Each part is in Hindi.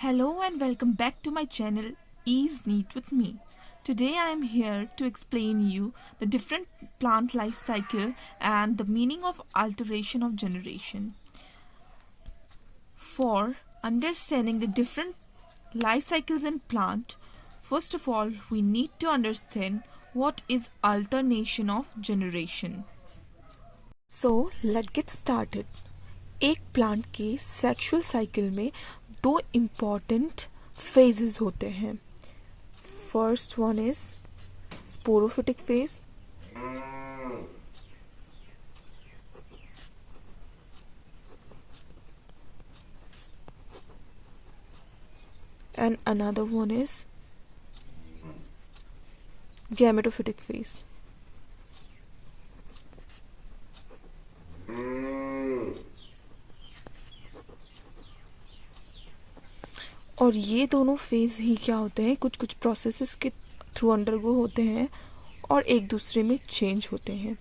Hello and welcome back to my channel Ease Neat with me. Today I am here to explain you the different plant life cycle and the meaning of alteration of generation. For understanding the different life cycles in plant, first of all we need to understand what is alternation of generation. So let's get started. एक प्लांट के सेक्सुअल साइकिल में दो इम्पॉर्टेंट फेजेस होते हैं. First one is sporophytic phase and another one is gametophytic phase. और ये दोनों फेज ही क्या होते हैं, कुछ कुछ प्रोसेसेस के थ्रू अंडरगो होते हैं और एक दूसरे में चेंज होते हैं.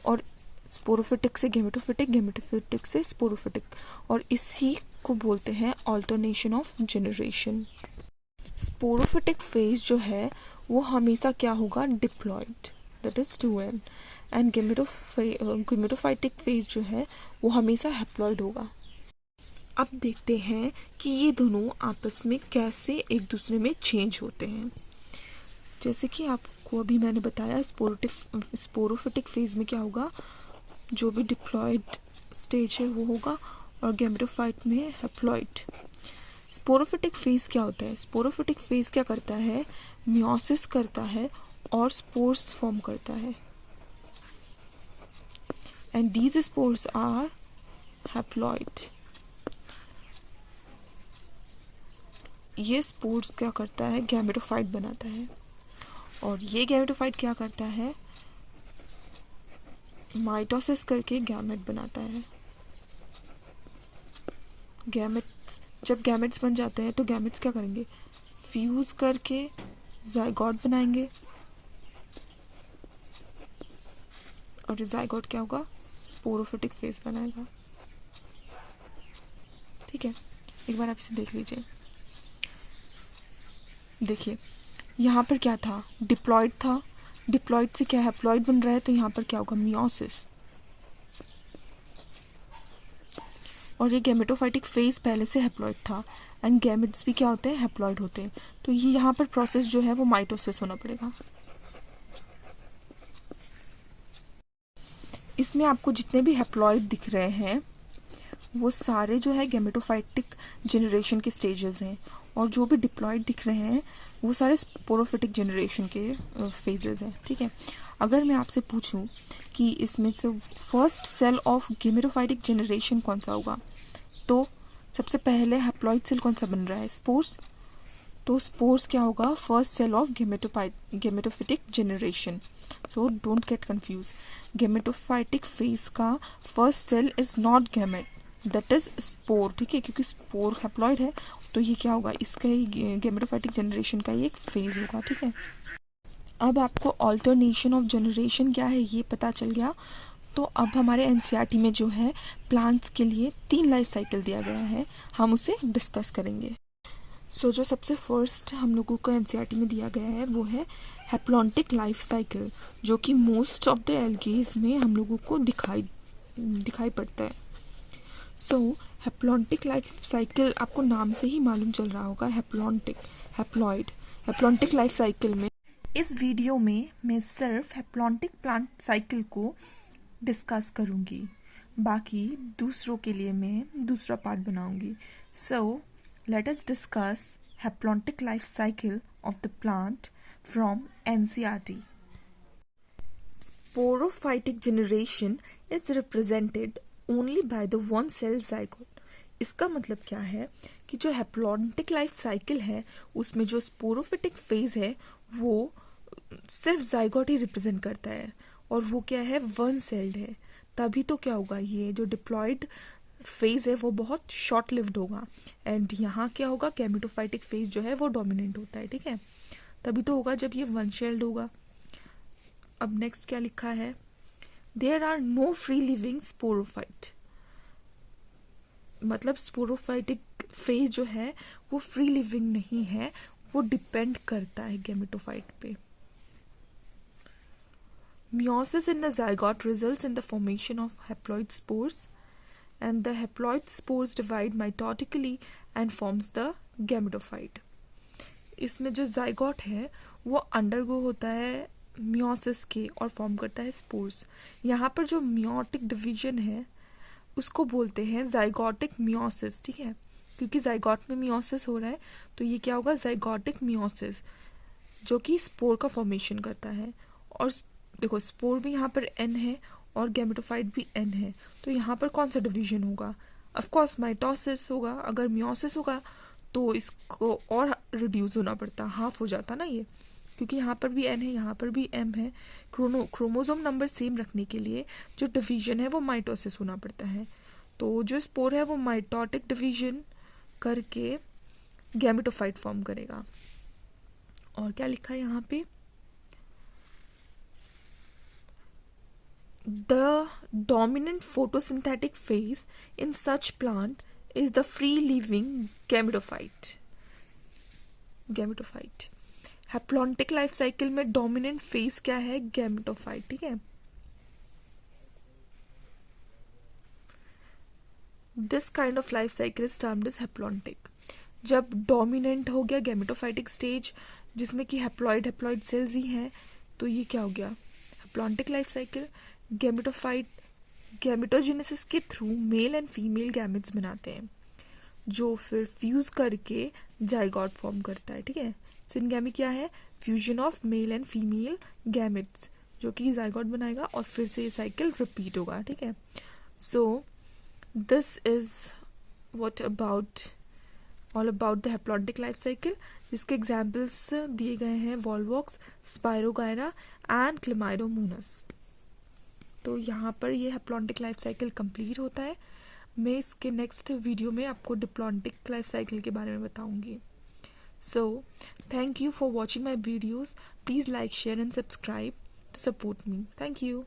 और स्पोरोफिटिक से गेमेटोफिटिक, गेमेटोफिटिक से स्पोरोफिटिक, और इसी को बोलते हैं alternation of generation. Sporophytic phase जो है वो हमेशा क्या होगा, diploid, that is 2n. And gametophytic phase जो है वो हमेशा हैप्लॉयड होगा. अब देखते हैं कि ये दोनों आपस में कैसे एक दूसरे में चेंज होते हैं. जैसे कि आपको अभी मैंने बताया, स्पोरोफिटिक फेज में क्या होगा, जो भी डिप्लॉयड स्टेज है वो होगा, और गेमेटोफाइट में हैप्लॉयड. स्पोरोफिटिक फेज क्या होता है, स्पोरोफिटिक फेज क्या करता है, मियोसिस करता है और स्पोर्स फॉर्म करता है. And these spores are haploid. ये स्पोर्स क्या करता है, गैमेटोफाइट बनाता है, और ये गैमेटोफाइट क्या करता है, माइटोसिस करके गैमेट बनाता है. गैमेट्स, जब गैमेट्स बन जाते हैं तो गैमेट्स क्या करेंगे, फ्यूज करके जाइगोट बनाएंगे, और ये जाइगोट क्या होगा, स्पोरोफिटिक फेज बनाएगा. ठीक है, एक बार आप इसे देख लीजिए. देखिए यहाँ पर क्या था, डिप्लॉयड था, डिप्लॉयड से क्या हैप्लॉयड बन रहा है, तो यहाँ पर क्या होगा, मियोसिस. और ये गैमेटोफाइटिक फेज पहले से हैप्लॉयड था, एंड गैमेट्स भी क्या होते हैं, हैप्लॉयड होते हैं. तो ये यहाँ पर प्रोसेस जो है वो माइटोसिस होना पड़ेगा. इसमें आपको जितने भी हैप्लॉयड दिख रहे हैं वो सारे जो है गैमेटोफाइटिक जनरेशन के स्टेजेस हैं, और जो भी डिप्लॉयड दिख रहे हैं वो सारे स्पोरोफिटिक जनरेशन के फेजेस हैं. ठीक है, अगर मैं आपसे पूछूं कि इसमें से first cell of gametophytic generation कौन सा होगा, तो सबसे पहले हैप्लॉयड सेल कौन सा बन रहा है, स्पोर्स. तो स्पोर्स क्या होगा, first cell of gametophytic generation. So don't get confuse. Gametophytic phase का first cell is not gamete, that is spore. ठीक है, क्योंकि स्पोर हैप्लॉयड है तो ये क्या होगा, इसका ही गैमेटोफाइटिक जनरेशन का ही एक फेज होगा. ठीक है, अब आपको ऑल्टरनेशन ऑफ जनरेशन क्या है ये पता चल गया. तो अब हमारे एनसीईआरटी में जो है प्लांट्स के लिए 3 लाइफ साइकिल दिया गया है, हम उसे डिस्कस करेंगे. सो जो सबसे फर्स्ट हम लोगों को एनसीईआरटी में दिया गया है वो है हैप्लॉन्टिक लाइफ साइकिल, जो कि मोस्ट ऑफ द एल्गेज में हम लोगों को दिखाई पड़ता है. सो हैप्लॉन्टिक लाइफ साइकिल आपको नाम से ही मालूम चल रहा होगा, haplontic, haploid. Haplontic life cycle में इस वीडियो में मैं सिर्फ हैप्लॉन्टिक प्लांट साइकिल को डिस्कस करूँगी, बाकी दूसरों के लिए मैं दूसरा पार्ट बनाऊँगी. सो let us discuss haplontic life cycle of the plant from NCERT. Sporophytic generation is represented only by the one cell zygote. इसका मतलब क्या है कि जो हैप्लॉन्टिक लाइफ साइकिल है उसमें जो स्पोरोफिटिक फेज है वो सिर्फ जाइगोट ही रिप्रेजेंट करता है, और वो क्या है, वन सेल्ड है. तभी तो क्या होगा, ये जो डिप्लॉयड फेज है वो बहुत शॉर्ट लिव्ड होगा, एंड यहाँ क्या होगा, गैमेटोफाइटिक फेज जो है वो डोमिनेंट होता है. ठीक है, तभी तो होगा जब ये वन शेल्ड होगा. अब नेक्स्ट क्या लिखा है, there are no free living sporophyte. मतलब स्पोरोफाइटिक फेज जो है वो फ्री लिविंग नहीं है, वो डिपेंड करता है गैमेटोफाइट पे। Meiosis in the zygote results in the formation of haploid spores, and the haploid spores divide mitotically and forms the gametophyte. इसमें जो zygote है वो अंडरगो होता है मियोसिस के और फॉर्म करता है स्पोर्स। यहाँ पर जो मियोटिक डिवीजन है उसको बोलते हैं zygotic meiosis, ठीक है, क्योंकि zygote में मियोसिस हो रहा है तो ये क्या होगा, zygotic meiosis, जो कि स्पोर का फॉर्मेशन करता है। और देखो स्पोर भी यहाँ पर एन है और गैमेटोफाइट भी एन है, तो यहाँ पर कौन सा डिवीजन होगा, ऑफ कोर्स माइटोसिस होगा। अगर मियोसिस होगा तो इसको और रिड्यूस होना पड़ता, हाफ हो जाता ना ये, क्योंकि यहाँ पर भी एन है यहाँ पर भी एम है। क्रोमोसोम नंबर सेम रखने के लिए जो डिवीजन है वो माइटोसिस होना पड़ता है। तो जो स्पोर है वो माइटोटिक डिवीजन करके गैमेटोफाइट फॉर्म करेगा। और क्या लिखा है यहाँ पे, The dominant photosynthetic phase in such plant is the free-living gametophyte. Haplontic life cycle में dominant phase क्या है, gametophyte, ठीक है। This kind of life cycle is termed as haplontic. जब dominant हो गया gametophytic stage जिसमें कि haploid cells ही हैं, तो ये क्या हो गया, haplontic life cycle। Gametophyte gametogenesis के through male and female gametes बनाते हैं जो फिर फ्यूज करके जाइगोट फॉर्म करता है, ठीक है। सिनगैमी क्या है, fusion of male and female gametes जो कि जाइगोट बनाएगा और फिर से ये साइकिल रिपीट होगा, ठीक है। So this is what about all about the haplontic life cycle, जिसके एग्जाम्पल्स दिए गए हैं वॉल्वॉक्स, स्पायरोगायरा एंड क्लेमाइडोमोनास। तो यहाँ पर ये हैप्लॉन्टिक लाइफ साइकिल कंप्लीट होता है। मैं इसके नेक्स्ट वीडियो में आपको डिप्लॉन्टिक लाइफ साइकिल के बारे में बताऊंगी। So thank you for watching my videos, please like share and subscribe to support me. Thank you.